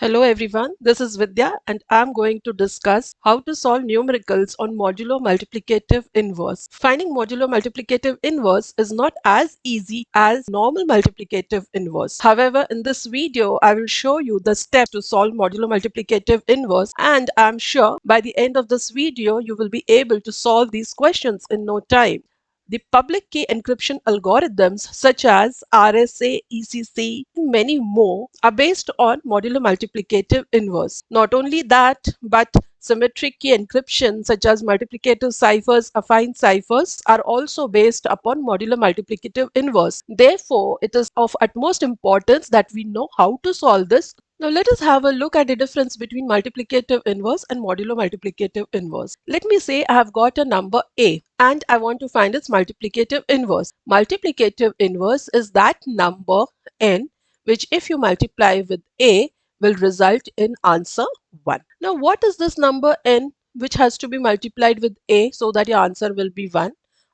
Hello everyone, this is Vidya and I'm going to discuss how to solve numericals on modular multiplicative inverse. Finding modular multiplicative inverse is not as easy as normal multiplicative inverse. However, in this video, I will show you the steps to solve modular multiplicative inverse, and I'm sure by the end of this video, you will be able to solve these questions in no time. The public key encryption algorithms such as RSA, ECC, and many more are based on modular multiplicative inverse. Not only that, but symmetric key encryption such as multiplicative ciphers, affine ciphers are also based upon modular multiplicative inverse. Therefore, it is of utmost importance that we know how to solve this. Now let us have a look at the difference between multiplicative inverse and modular multiplicative inverse. Let me say I have got a number A and I want to find its multiplicative inverse. Multiplicative inverse is that number n which if you multiply with A will result in answer 1. Now what is this number n which has to be multiplied with A so that your answer will be 1?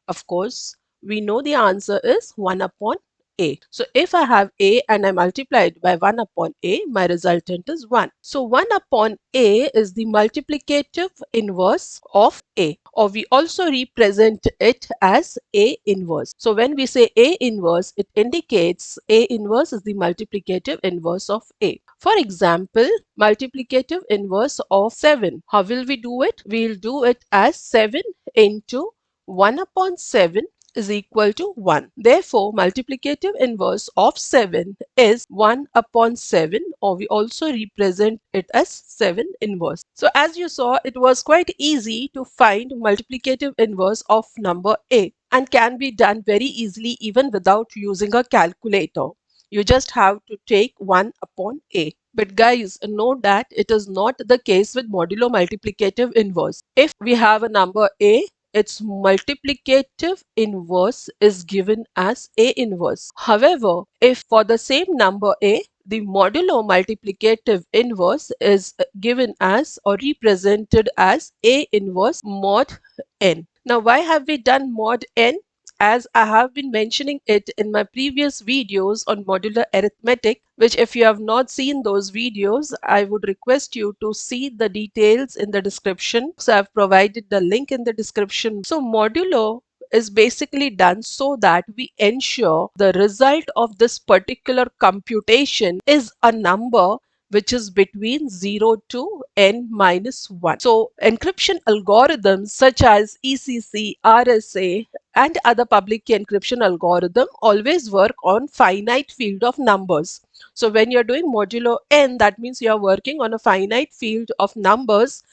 Of course, we know the answer is 1 upon A. So if I have A and I multiply it by 1 upon A, my resultant is 1. So 1 upon A is the multiplicative inverse of A, or we also represent it as A inverse. So when we say A inverse, it indicates A inverse is the multiplicative inverse of A. For example, multiplicative inverse of 7. How will we do it? We'll do it as 7 into 1 upon 7 is equal to 1. Therefore, multiplicative inverse of 7 is 1 upon 7, or we also represent it as 7 inverse. So as you saw, it was quite easy to find multiplicative inverse of number A and can be done very easily even without using a calculator. You just have to take 1 upon A. But guys, note that it is not the case with modulo multiplicative inverse. If we have a number A, its multiplicative inverse is given as A inverse. However, if for the same number A, the modulo multiplicative inverse is given as or represented as A inverse mod n. Now, why have we done mod n? As I have been mentioning it in my previous videos on modular arithmetic, which if you have not seen those videos, I would request you to see the details in the description. So I've provided the link in the description. So modulo is basically done so that we ensure the result of this particular computation is a number which is between 0 to n minus 1. So encryption algorithms such as ECC, RSA, and other public key encryption algorithm always work on finite field of numbers. So when you're doing modulo n, that means you're working on a finite field of numbers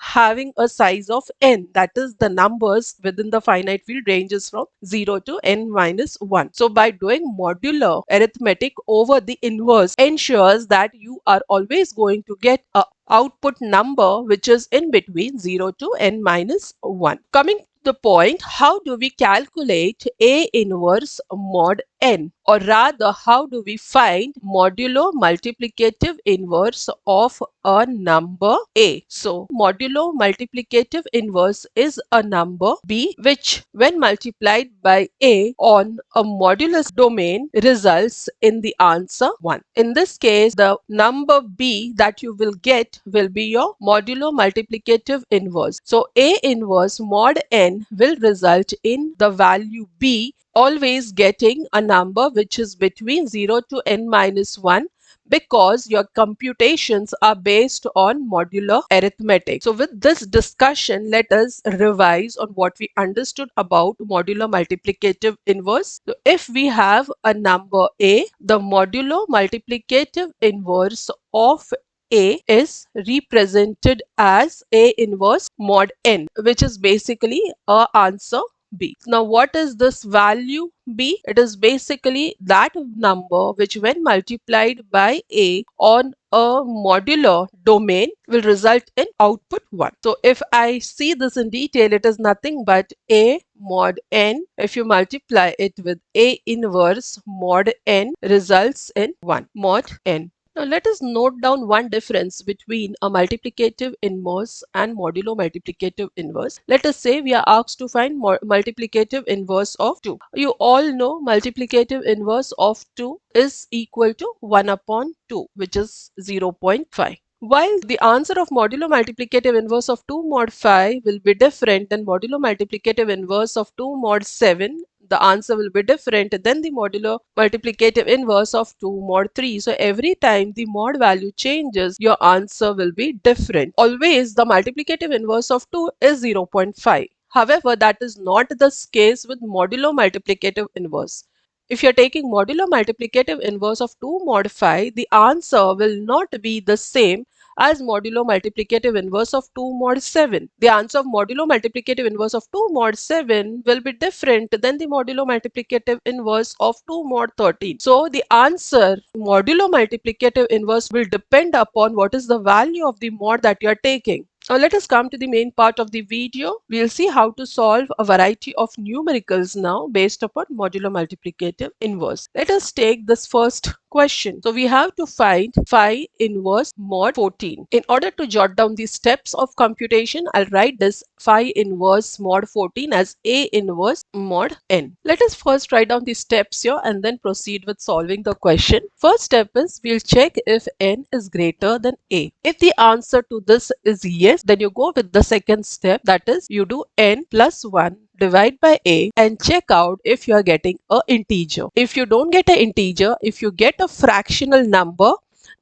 having a size of n, that is the numbers within the finite field ranges from 0 to n minus 1. So by doing modular arithmetic over the inverse ensures that you are always going to get a output number which is in between 0 to n minus 1. Coming to the point, how do we calculate A inverse mod n, or rather how do we find modulo multiplicative inverse of a number A? So modulo multiplicative inverse is a number B which when multiplied by A on a modulus domain results in the answer 1. In this case, the number B that you will get will be your modulo multiplicative inverse. So A inverse mod n will result in the value B always getting a number which is between 0 to n minus 1, because your computations are based on modular arithmetic. So with this discussion, let us revise on what we understood about modular multiplicative inverse. So if we have a number A, the modulo multiplicative inverse of A is represented as A inverse mod n, which is basically our answer B. Now what is this value B? It is basically that number which when multiplied by A on a modular domain will result in output 1. So if I see this in detail, it is nothing but A mod n. If you multiply it with A inverse mod n results in 1 mod n. Now let us note down one difference between a multiplicative inverse and modulo multiplicative inverse. Let us say we are asked to find multiplicative inverse of 2. You all know multiplicative inverse of 2 is equal to 1 upon 2, which is 0.5. While the answer of modulo multiplicative inverse of 2 mod 5 will be different than modulo multiplicative inverse of 2 mod 7, the answer will be different than the modulo multiplicative inverse of 2 mod 3. So every time the mod value changes, your answer will be different. Always the multiplicative inverse of 2 is 0.5. However, that is not the case with modulo multiplicative inverse. If you're taking modulo multiplicative inverse of 2 mod 5, the answer will not be the same as modulo multiplicative inverse of 2 mod 7. The answer of modulo multiplicative inverse of 2 mod 7 will be different than the modulo multiplicative inverse of 2 mod 13. So the answer modulo multiplicative inverse will depend upon what is the value of the mod that you are taking. Now let us come to the main part of the video. We'll see how to solve a variety of numericals now based upon modulo multiplicative inverse. Let us take this first question. So we have to find phi inverse mod 14. In order to jot down the steps of computation, I'll write this phi inverse mod 14 as A inverse mod n. Let us first write down the steps here and then proceed with solving the question. First step is we'll check if n is greater than A. If the answer to this is yes, then you go with the second step, that is you do n plus 1 divide by a and check out if you are getting a integer. If you don't get an integer, if you get a fractional number,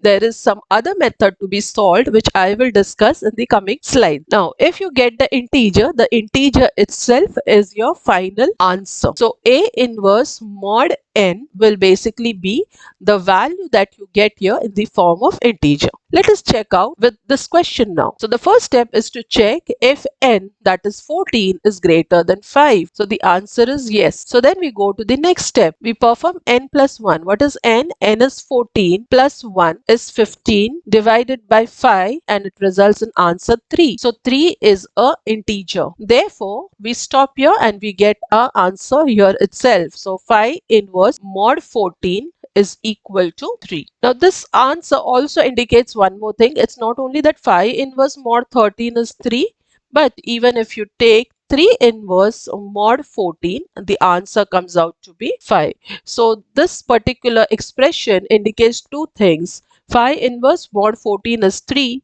there is some other method to be solved which I will discuss in the coming slide. Now, if you get the integer itself is your final answer. So A inverse mod n will basically be the value that you get here in the form of integer. Let us check out with this question now. So the first step is to check if n, that is 14, is greater than 5. So the answer is yes. So then we go to the next step. We perform n plus 1. What is n? N is 14 plus 1 is 15 divided by 5 and it results in answer 3. So 3 is a integer. Therefore, we stop here and we get our answer here itself. So phi inverse mod 14 is equal to 3. Now this answer also indicates one more thing. It's not only that phi inverse mod 13 is 3, but even if you take 3 inverse mod 14, the answer comes out to be 5. So this particular expression indicates two things. Phi inverse mod 14 is 3.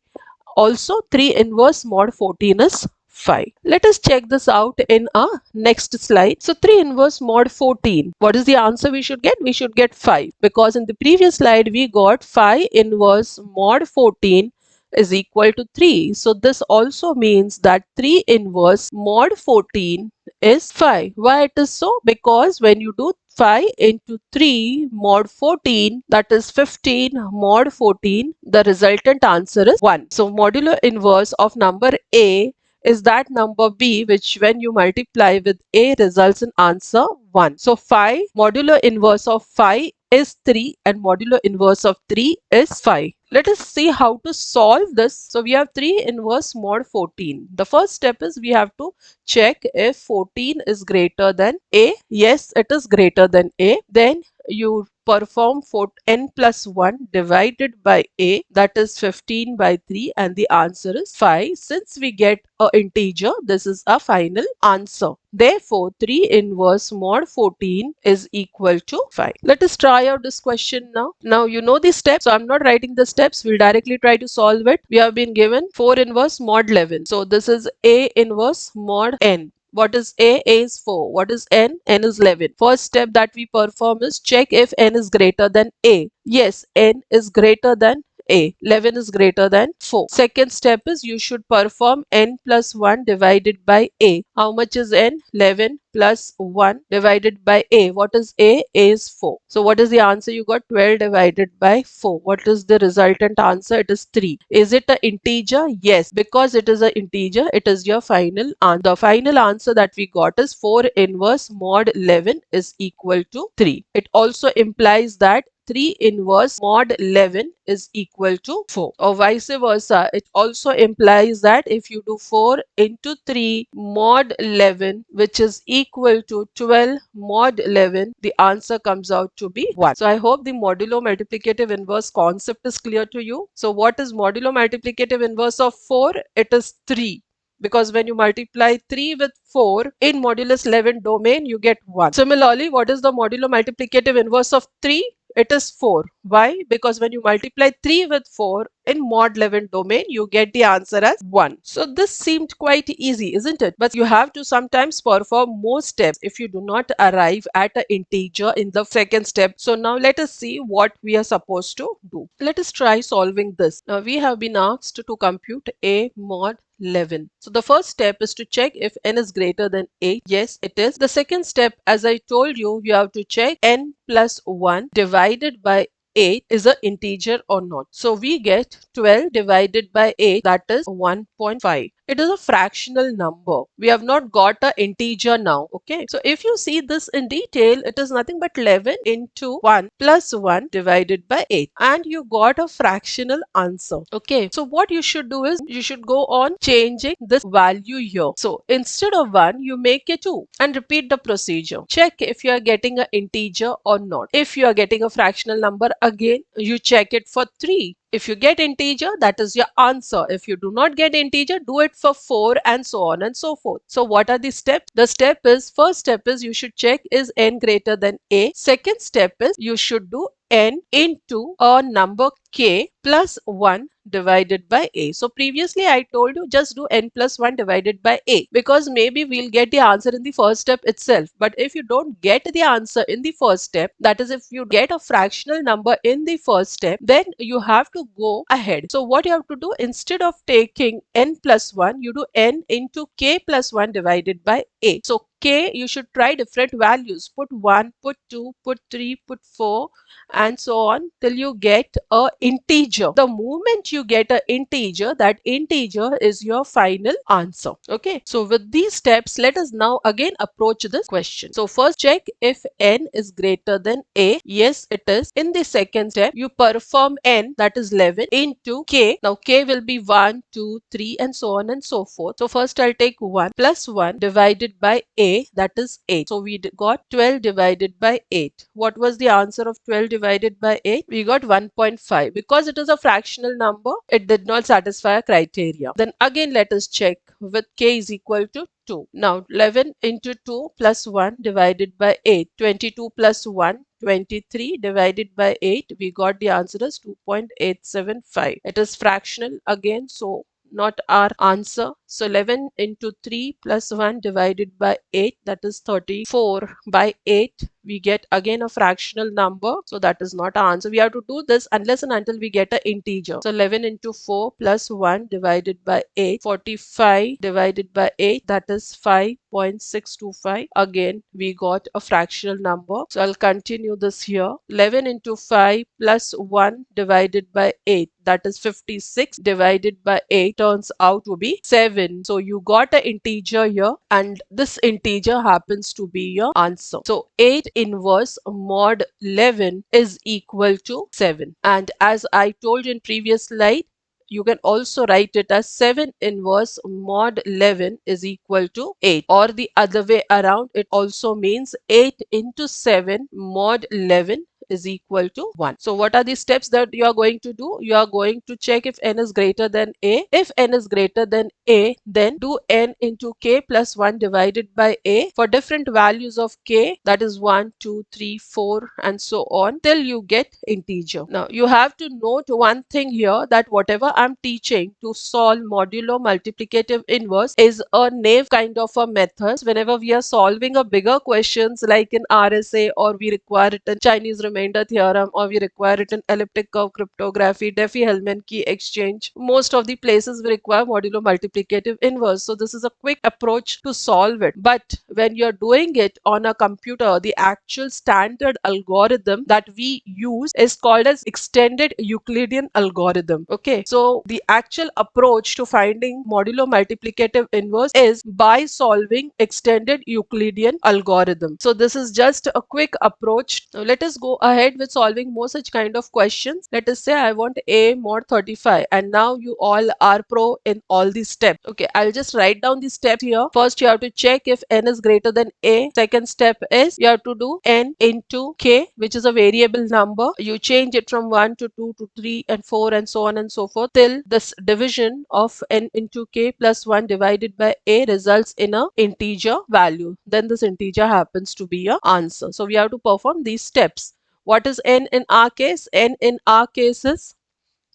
Also 3 inverse mod 14 is 5. Let us check this out in our next slide. So 3 inverse mod 14. What is the answer we should get? We should get 5, because in the previous slide we got phi inverse mod 14 is equal to 3. So this also means that 3 inverse mod 14 is 5. Why it is so? Because when you do 5 into 3 mod 14, that is 15 mod 14, the resultant answer is 1. So modular inverse of number A is that number B which when you multiply with A results in answer 1. So phi modular inverse of phi is 3 and modular inverse of 3 is 5. Let us see how to solve this. So we have 3 inverse mod 14. The first step is we have to check if 14 is greater than A. Yes, it is greater than A. Then you perform for n plus 1 divided by A, that is 15 by 3, and the answer is 5. Since we get an integer, this is a final answer. Therefore, 3 inverse mod 14 is equal to 5. Let us try out this question now. Now you know the steps, so I'm not writing the steps. We'll directly try to solve it. We have been given 4 inverse mod 11. So this is A inverse mod n. What is A? A is 4. What is N? N is 11. First step that we perform is check if N is greater than A. Yes, N is greater than A. 11 is greater than 4. Second step is you should perform N plus 1 divided by A. How much is N? 11 plus 1 divided by A. What is A? A is 4. So what is the answer you got? 12 divided by 4. What is the resultant answer? It is 3. Is it an integer? Yes. Because it is an integer, it is your final answer. The final answer that we got is 4 inverse mod 11 is equal to 3. It also implies that 3 inverse mod 11 is equal to 4, or vice versa. It also implies that if you do 4 into 3 mod 11, which is equal to 12 mod 11, the answer comes out to be 1. So I hope the modulo multiplicative inverse concept is clear to you. So what is modulo multiplicative inverse of 4? It is 3. Because when you multiply 3 with 4 in modulus 11 domain, you get 1. Similarly, what is the modulo multiplicative inverse of 3? It is 4. Why? Because when you multiply 3 with 4 in mod 11 domain, you get the answer as 1. So this seemed quite easy, isn't it? But you have to sometimes perform more steps if you do not arrive at an integer in the second step. So now let us see what we are supposed to do. Let us try solving this. Now we have been asked to compute a mod 11. So the first step is to check if n is greater than 8. Yes, it is. The second step, as I told you, you have to check n plus 1 divided by 8 is an integer or not. So we get 12 divided by 8, that is 1.5. It is a fractional number. We have not got an integer now. Okay. So if you see this in detail, it is nothing but 11 into 1 plus 1 divided by 8. And you got a fractional answer. Okay. So what you should do is you should go on changing this value here. So instead of 1, you make it 2 and repeat the procedure. Check if you are getting an integer or not. If you are getting a fractional number, again, you check it for 3. If you get integer, that is your answer. If you do not get integer, do it for 4 and so on and so forth. So what are the steps? The first step is you should check is n greater than a. Second step is you should do n into a number k plus 1 divided by a. So previously I told you just do n plus 1 divided by a, because maybe we'll get the answer in the first step itself. But if you don't get the answer in the first step, that is if you get a fractional number in the first step, then you have to go ahead. So what you have to do, instead of taking n plus 1, you do n into k plus 1 divided by a. So k, you should try different values. Put 1, put 2, put 3, put 4 and so on till you get a integer. The moment you get an integer, that integer is your final answer. Okay. So with these steps, let us now again approach this question. So first check if n is greater than a. Yes, it is. In the second step, you perform n, that is 11, into k. Now k will be 1, 2, 3 and so on and so forth. So first I'll take 1 plus 1 divided by a, that is 8. So we got 12 divided by 8. What was the answer of 12 divided by 8? We got 1.5. Because it is a fractional number, it did not satisfy a criteria. Then again let us check with k is equal to 2. Now 11 into 2 plus 1 divided by 8. 22 plus 1, 23 divided by 8. We got the answer as 2.875. It is fractional again, so not our answer. So 11 into 3 plus 1 divided by 8, that is 34 by 8. We get again a fractional number. So that is not our answer. We have to do this unless and until we get an integer. So 11 into 4 plus 1 divided by 8. 45 divided by 8, that is 5.625. Again, we got a fractional number. So I'll continue this here. 11 into 5 plus 1 divided by 8, that is 56 divided by 8 turns out to be 7. So you got an integer here and this integer happens to be your answer. So 8 inverse mod 11 is equal to 7. And as I told you in previous slide, you can also write it as 7 inverse mod 11 is equal to 8, or the other way around, it also means 8 into 7 mod 11 is equal to 1. So what are the steps that you are going to do? You are going to check if n is greater than a. If n is greater than a, then do n into k plus 1 divided by a for different values of k, that is 1, 2, 3, 4 and so on till you get integer. Now you have to note one thing here, that whatever I'm teaching to solve modulo multiplicative inverse is a naive kind of a method. Whenever we are solving a bigger questions like in RSA, or we require it in Chinese remainder theorem, or we require it in elliptic curve cryptography, Diffie-Hellman key exchange, most of the places we require modulo multiplicative inverse. So this is a quick approach to solve it. But when you're doing it on a computer, the actual standard algorithm that we use is called as extended Euclidean algorithm. Okay, so the actual approach to finding modulo multiplicative inverse is by solving extended Euclidean algorithm. So this is just a quick approach. Now let us go ahead with solving more such kind of questions. Let us say I want a mod 35, and now you all are pro in all these steps. Okay, I'll just write down the steps here. First, you have to check if n is greater than a. Second step is you have to do n into k, which is a variable number. You change it from 1 to 2 to 3 and 4 and so on and so forth till this division of n into k plus 1 divided by a results in a integer value. Then this integer happens to be your answer. So we have to perform these steps. What is n in our case? N in our case is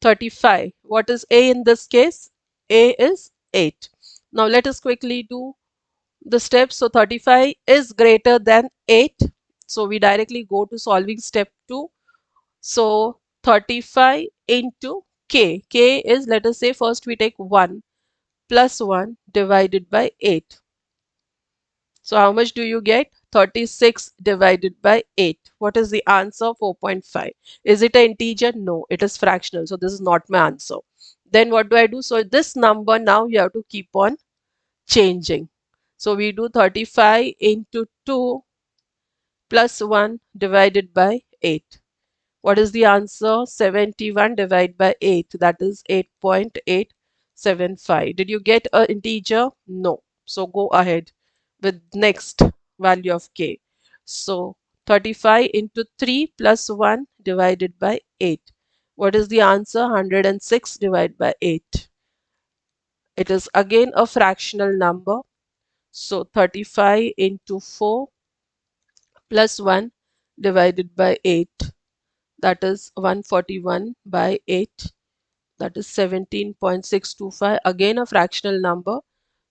35. What is a in this case? A is 8. Now let us quickly do the steps. So 35 is greater than 8. So we directly go to solving step 2. So 35 into k. K is, let us say, first we take 1 plus 1 divided by 8. So how much do you get? 36 divided by 8. What is the answer? 4.5. Is it an integer? No, it is fractional. So this is not my answer. Then what do I do? So this number now you have to keep on changing. So we do 35 into 2 plus 1 divided by 8. What is the answer? 71 divided by 8. That is 8.875. Did you get an integer? No. So go ahead with next value of k. So 35 into 3 plus 1 divided by 8. What is the answer? 106 divided by 8. It is again a fractional number. So 35 into 4 plus 1 divided by 8. That is 141 by 8. That is 17.625. Again a fractional number.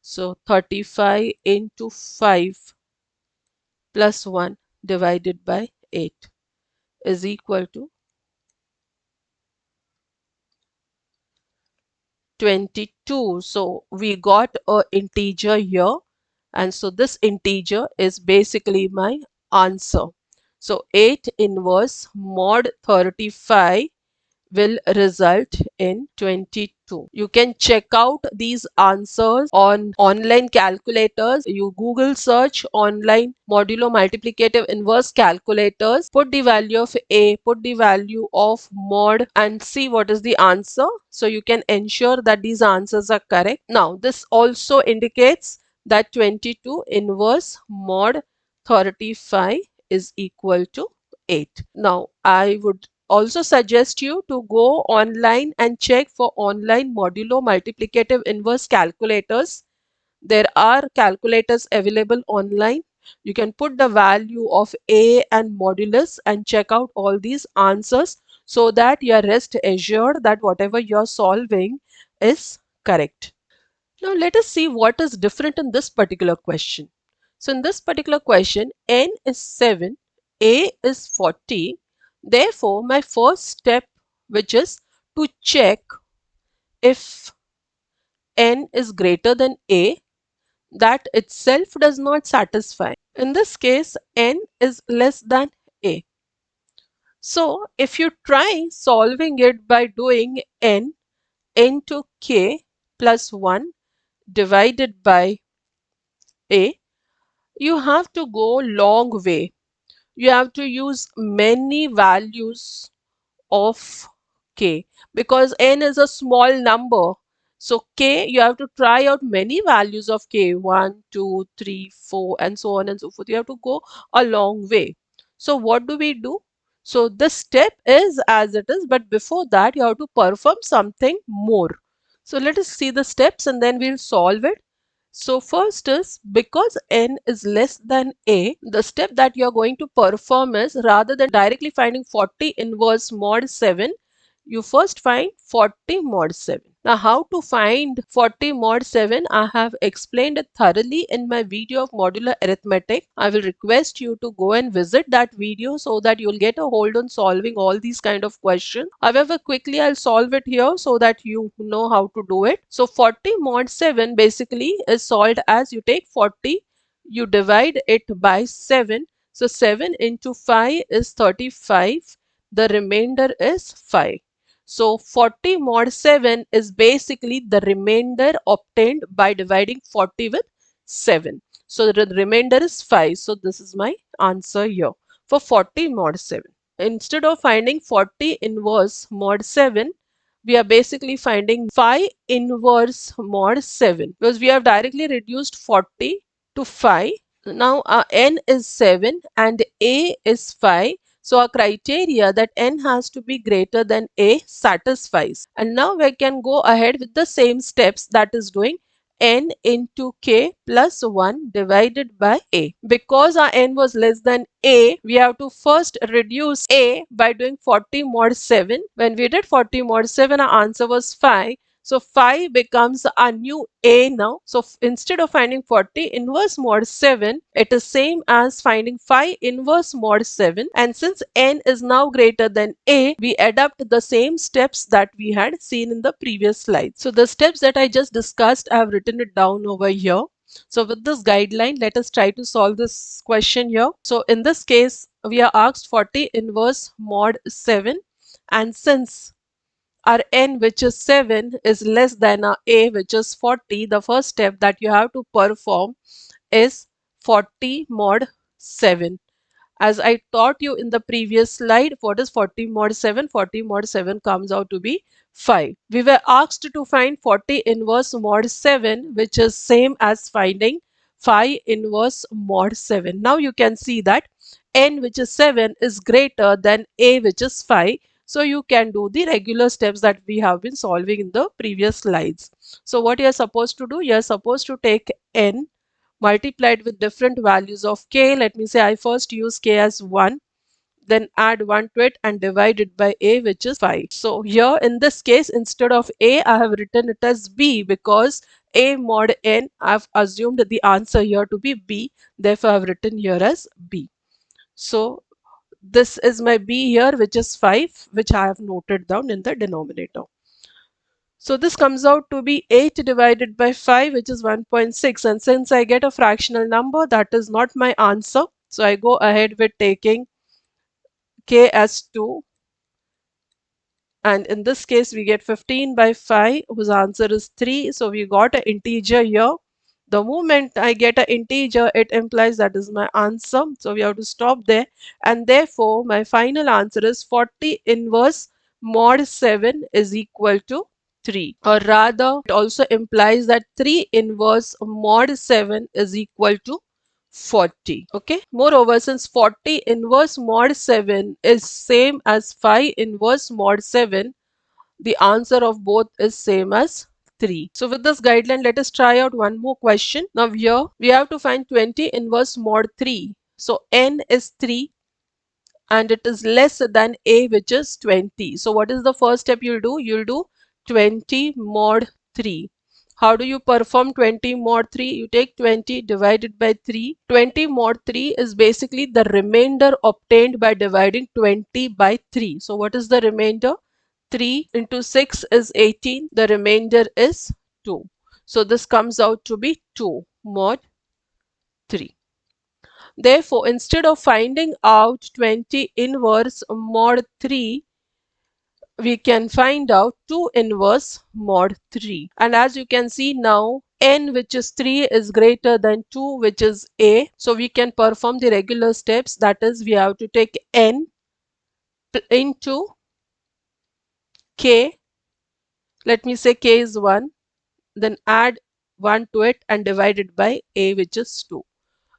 So 35 into 5 plus 1 divided by 8 is equal to 22. So we got a integer here, and so this integer is basically my answer. So 8 inverse mod 35 will result in 22. You can check out these answers on online calculators. You Google search online modulo multiplicative inverse calculators, put the value of a, put the value of mod, and see what is the answer. So you can ensure that these answers are correct. Now this also indicates that 22 inverse mod 35 is equal to 8. Now I would also suggest you to go online and check for online modulo multiplicative inverse calculators. There are calculators available online. You can put the value of a and modulus and check out all these answers so that you are rest assured that whatever you are solving is correct. Now let us see what is different in this particular question. So in this particular question, n is 7, a is 40. Therefore, my first step, which is to check if n is greater than a, that itself does not satisfy. In this case, n is less than a. So if you try solving it by doing n into k plus 1 divided by a, you have to go long way. You have to use many values of k because n is a small number. So k, you have to try out many values of k, 1, 2, 3, 4, and so on and so forth. You have to go a long way. So what do we do? So this step is as it is, but before that you have to perform something more. So let us see the steps and then we'll solve it. So first is, because n is less than a, the step that you're going to perform is, rather than directly finding 40 inverse mod 7, you first find 40 mod 7. Now how to find 40 mod 7, I have explained it thoroughly in my video of modular arithmetic. I will request you to go and visit that video so that you'll get a hold on solving all these kind of questions. However, quickly I'll solve it here so that you know how to do it. So 40 mod 7 basically is solved as you take 40, you divide it by 7. So 7 into 5 is 35. The remainder is 5. So 40 mod 7 is basically the remainder obtained by dividing 40 with 7. So the remainder is 5. So this is my answer here for 40 mod 7. instead of finding 40 inverse mod 7, we are basically finding phi inverse mod 7 because we have directly reduced 40 to phi. Now our n is 7 and a is phi. So our criteria that n has to be greater than a satisfies. And now we can go ahead with the same steps, that is doing n into k plus 1 divided by a. Because our n was less than a, we have to first reduce a by doing 40 mod 7. When we did 40 mod 7, our answer was phi. So phi becomes a new a now. So instead of finding 40 inverse mod 7, it is same as finding phi inverse mod 7. And since n is now greater than a, we adapt the same steps that we had seen in the previous slide. So the steps that I just discussed, I have written it down over here. So with this guideline, let us try to solve this question here. So in this case, we are asked 40 inverse mod 7. And since our n, which is 7, is less than our a, which is 40, the first step that you have to perform is 40 mod 7. As I taught you in the previous slide, what is 40 mod 7? 40 mod 7 comes out to be 5. We were asked to find 40 inverse mod 7, which is same as finding phi inverse mod 7. Now you can see that n, which is 7, is greater than a, which is 5. So you can do the regular steps that we have been solving in the previous slides. So what you are supposed to do, you are supposed to take n multiplied with different values of k. Let me say I first use k as 1, then add 1 to it and divide it by a, which is 5. So here in this case, instead of a, I have written it as b because a mod n, I've assumed the answer here to be b. Therefore, I've written here as b. So this is my b here, which is 5, which I have noted down in the denominator. So this comes out to be 8 divided by 5, which is 1.6. And since I get a fractional number, that is not my answer. So I go ahead with taking k as 2. And in this case, we get 15 by 5, whose answer is 3. So we got an integer here. The moment I get an integer, it implies that is my answer. So we have to stop there. And therefore, my final answer is 40 inverse mod 7 is equal to 3. Or rather, it also implies that 3 inverse mod 7 is equal to 40. Okay. Moreover, since 40 inverse mod 7 is same as 5 inverse mod 7, the answer of both is same as 3. So with this guideline, let us try out one more question. Now here we have to find 20 inverse mod 3. So n is 3 and it is less than a, which is 20. So what is the first step you'll do? You'll do 20 mod 3. How do you perform 20 mod 3? You take 20 divided by 3. 20 mod 3 is basically the remainder obtained by dividing 20 by 3. So what is the remainder? 3 into 6 is 18. The remainder is 2. So this comes out to be 2 mod 3. Therefore, instead of finding out 20 inverse mod 3, we can find out 2 inverse mod 3. And as you can see now, n, which is 3, is greater than 2, which is a. So we can perform the regular steps. That is, we have to take n into k. Let me say k is 1. Then add 1 to it and divide it by a, which is 2.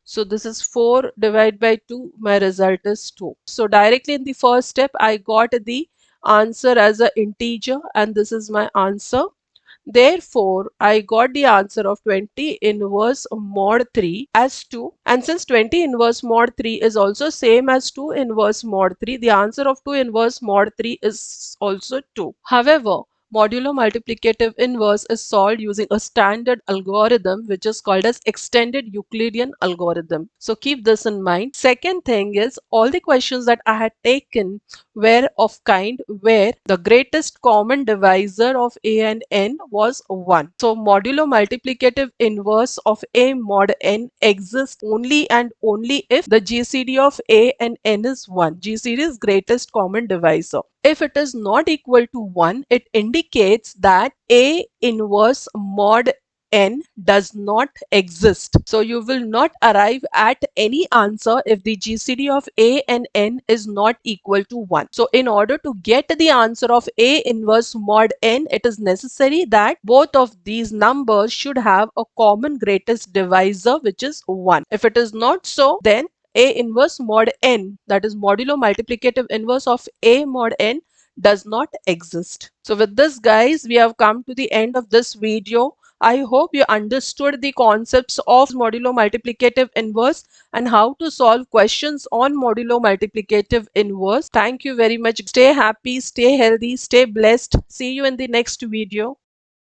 So this is 4 divided by 2. My result is 2. So directly in the first step, I got the answer as an integer and this is my answer. Therefore, I got the answer of 20 inverse mod 3 as 2. And since 20 inverse mod 3 is also same as 2 inverse mod 3, the answer of 2 inverse mod 3 is also 2. However, modular multiplicative inverse is solved using a standard algorithm which is called as extended Euclidean algorithm. So keep this in mind. Second thing is, all the questions that I had taken were of kind where the greatest common divisor of a and n was 1. So modulo multiplicative inverse of a mod n exists only and only if the GCD of a and n is 1. GCD is greatest common divisor. If it is not equal to 1, it indicates that a inverse mod n does not exist. So you will not arrive at any answer if the GCD of A and n is not equal to 1. So in order to get the answer of A inverse mod n, it is necessary that both of these numbers should have a common greatest divisor, which is 1. If it is not so, then A inverse mod n, that is modulo multiplicative inverse of A mod n, does not exist. So with this, guys, we have come to the end of this video. I hope you understood the concepts of modulo multiplicative inverse and how to solve questions on modulo multiplicative inverse. Thank you very much. Stay happy, stay healthy, stay blessed. See you in the next video.